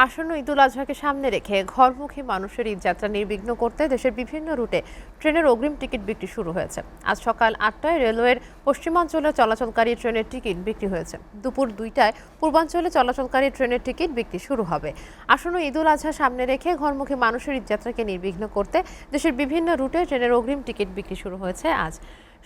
আসন্ন ঈদুল আজহাকে সামনে রেখে ঘরমুখী মানুষের ঈদযাত্রা নির্বিঘ্ন করতে দেশের বিভিন্ন রুটে ট্রেনের অগ্রিম টিকিট বিক্রি শুরু হয়েছে। আজ সকাল 8টায় রেলওয়ের পশ্চিমাঞ্চলে চলাচলকারী ট্রেনের টিকিট বিক্রি হয়েছে। দুপুর 2টায় পূর্বাঞ্চলে চলাচলকারী ট্রেনের টিকিট বিক্রি শুরু হবে। আসন্ন ঈদুল আজহা সামনে রেখে ঘরমুখী মানুষের ঈদযাত্রাকে নির্বিঘ্ন করতে দেশের বিভিন্ন রুটে ট্রেনের অগ্রিম টিকিট বিক্রি শুরু হয়েছে। আজ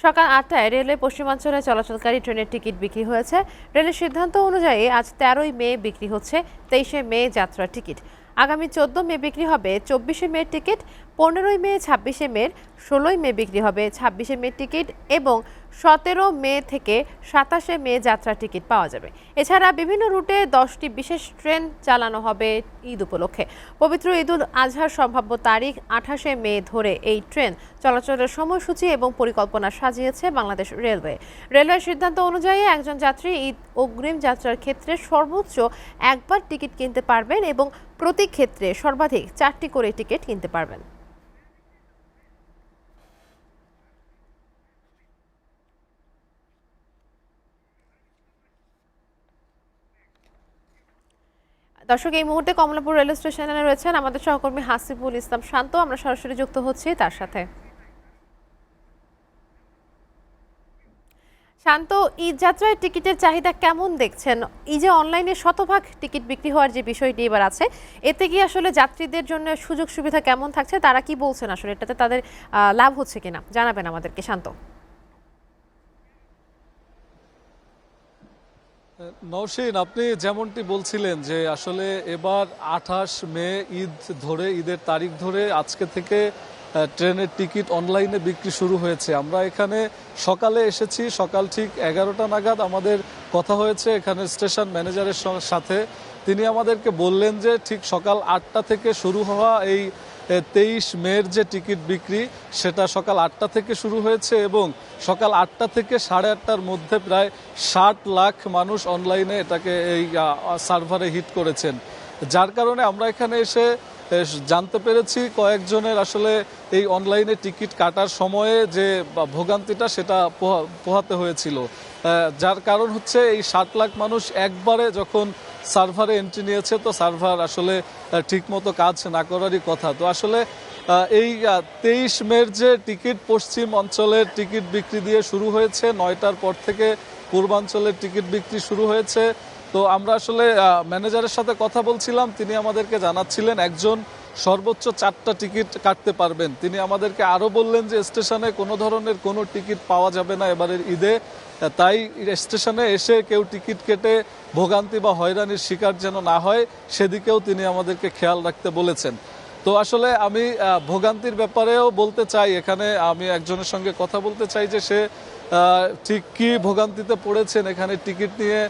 সকাল 8টায় রেলওয়ে পশ্চিমাঞ্চলে চলাচলকারী ট্রেনের টিকিট বিক্রি হয়েছে। রেলের সিদ্ধান্ত অনুযায়ী আজ 13ই মে বিক্রি হচ্ছে 23শে মে যাত্রার টিকিট। আগামী 14 মে বিক্রি হবে 24শে মে টিকিট, 15ই মে 26শে মে, 16ই মে বিক্রি হবে 26শে মে টিকিট এবং 17 মে থেকে 27শে মে যাত্রার টিকিট পাওয়া যাবে। এছাড়া বিভিন্ন রুটে 10টি বিশেষ ট্রেন চালানো হবে ঈদ উপলক্ষে। পবিত্র ঈদুল আজহার সম্ভাব্য তারিখ 28শে মে ধরে এই ট্রেন চলাচলের সময়সূচি এবং পরিকল্পনা সাজিয়েছে বাংলাদেশ রেলওয়ে। রেলওয়ের সিদ্ধান্ত অনুযায়ী একজন যাত্রী ঈদ অগ্রিম যাত্রার ক্ষেত্রে সর্বোচ্চ একবার টিকিট কিনতে পারবেন এবং প্রতি ক্ষেত্রে সর্বাধিক 4টি করে টিকিট কিনতে পারবেন। দর্শক, এই মুহূর্তে কমলাপুর রেল স্টেশনে রয়েছেন আমাদের সহকর্মী হাসিবুল ইসলাম শান্ত। আমরা সরাসরি যুক্ত হচ্ছি তার সাথে। শান্ত, ঈদ যাত্রায় টিকিটের চাহিদা কেমন দেখছেন? এই যে অনলাইনে শতভাগ টিকিট বিক্রি হওয়ার যে বিষয়টি এবার আছে, এতে কি আসলে যাত্রীদের জন্য সুযোগ সুবিধা কেমন থাকছে? তারা কি বলছেন আসলে এটাতে তাদের লাভ হচ্ছে কিনা জানাবেন আমাদেরকে শান্ত। নওশীন, আপনি যেমনটি বলছিলেন যে আসলে এবার 28 মে ঈদ ধরে, ঈদের তারিখ ধরে আজকে থেকে ট্রেনের টিকিট অনলাইনে বিক্রি শুরু হয়েছে। আমরা এখানে সকালে এসেছি, সকাল ঠিক 11টা নাগাদ আমাদের কথা হয়েছে এখানে স্টেশন ম্যানেজারের সাথে। তিনি আমাদেরকে বললেন যে ঠিক সকাল 8টা থেকে শুরু হওয়া এই 23 মের যে টিকিট বিক্রি সেটা সকাল 8টা থেকে শুরু হয়েছে এবং সকাল 8টা থেকে 8:30টার মধ্যে প্রায় 60 লাখ মানুষ অনলাইনে এটাকে এই সার্ভারে হিট করেছেন। যার কারণে আমরা এখানে এসে জানতে পেরেছি কয়েকজনের আসলে এই অনলাইনে টিকিট কাটার সময়ে যে ভোগান্তিটা সেটা পোহাতে হয়েছিল। যার কারণ হচ্ছে এই 60 লাখ মানুষ একবারে যখন সার্ভারে এন্ট্রি নিয়েছে, তো সার্ভার আসলে ঠিকমতো কাজ না করারই কথা। তো আসলে এই 23 মের যে টিকিট পশ্চিম অঞ্চলের টিকিট বিক্রি দিয়ে শুরু হয়েছে, 9টার পর থেকে পূর্বাঞ্চলের টিকিট বিক্রি শুরু হয়েছে। তো আমরা আসলে ম্যানেজারের সাথে কথা বলছিলাম, তিনি আমাদেরকে জানাচ্ছিলেন একজন সর্বোচ্চ 4টা টিকিট কাটতে পারবেন। তিনি আমাদেরকে আরও বললেন যে স্টেশনে কোনো ধরনের কোনো টিকিট পাওয়া যাবে না এবারের ঈদে, তাই স্টেশনে এসে কেউ টিকিট কেটে ভোগান্তি বা হয়রানির শিকার যেন না হয় সেদিকেও তিনি আমাদেরকে খেয়াল রাখতে বলেছেন। তো আসলে আমি ভোগান্তির ব্যাপারেও বলতে চাই, এখানে আমি একজনের সঙ্গে কথা বলতে চাই যে সে ঠিক কী ভোগান্তিতে পড়েছেন এখানে টিকিট নিয়ে।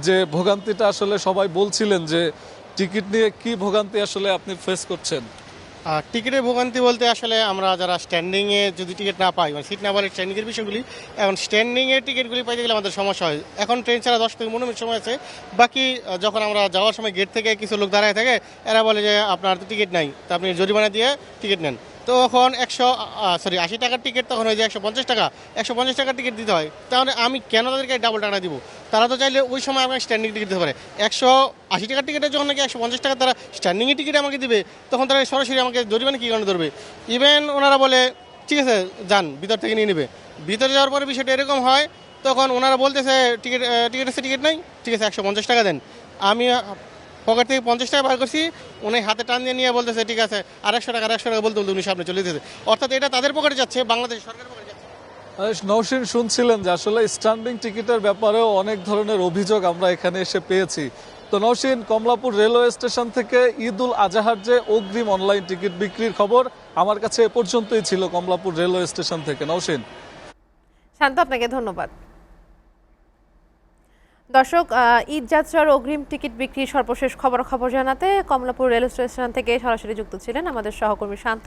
যে ভোগান্তিটা আসলে সবাই বলছিলেন যে টিকিট নিয়ে কি ভোগান্তি আসলে আপনি ফেস করছেন? টিকিটের ভোগান্তি বলতে আসলে আমরা যারা স্ট্যান্ডিংয়ে যদি টিকিট না পাই, মানে সিট না পাইলে স্ট্যান্ডিংয়ের বিষয়গুলি, এখন স্ট্যান্ডিংয়ের টিকিটগুলি পাইতে গেলে আমাদের সমস্যা হয়। এখন ট্রেন ছাড়া 10 থেকে 15 মিনিট সময় আছে। বাকি যখন আমরা যাওয়ার সময় গেট থেকে কিছু লোক দাঁড়ায় থাকে, এরা বলে যে আপনার তো টিকিট নাই, তা আপনি জরিমানা দিয়ে টিকিট নেন। তখন 80 টাকার টিকিট তখন হয়ে যায় 150 টাকা। 150 টাকার টিকিট দিতে হয়। তাহলে আমি কেন তাদেরকে ডাবল টাকা দিব? তারা তো চাইলে ওই সময় আমাকে স্ট্যান্ডিং টিকিট দিতে পারে। 180 টাকার টিকিটের যখন নাকি 150 টাকা তারা স্ট্যান্ডিংয়ে টিকিট আমাকে দিবে, তখন তারা সরাসরি আমাকে জরিমানা কী কারণে ধরবে? ইভেন ওনারা বলে ঠিক আছে যান, ভিতর থেকে নিয়ে নেবে। ভিতরে যাওয়ার পরে বিষয়টা এরকম হয়, তখন ওনারা বলতেছে টিকিট আছে, টিকিট নাই, ঠিক আছে 150 টাকা দেন। আমি পকেট থেকে 50 টাকা বার করছি, উনি হাতে টান দিয়ে নিয়ে বলতেছে ঠিক আছে 150 টাকা বলতে বলতে উনি সামনে চলে যেতেছে। অর্থাৎ এটা তাদের পকেটে যাচ্ছে, বাংলাদেশ সরকারের পকেটে যাচ্ছে। নওশীন, শুনছিলেন যে আসলে স্ট্যান্ডিং টিকিটের ব্যাপারেও অনেক ধরনের অভিযোগ আমরা এখানে এসে পেয়েছি। তো নওশীন, কমলাপুর রেলওয়ে স্টেশন থেকে ঈদুল আজহার যে অগ্রিম অনলাইন টিকিট বিক্রির খবর আমার কাছে এ পর্যন্তই ছিল কমলাপুর রেলওয়ে স্টেশন থেকে। নওশীন। শান্ত, আপনাকে ধন্যবাদ। দর্শক, ঈদ যাত্রার অগ্রিম টিকিট বিক্রির সর্বশেষ খবর জানাতে কমলাপুর রেল স্টেশন থেকে সরাসরি যুক্ত ছিলেন আমাদের সহকর্মী শান্ত।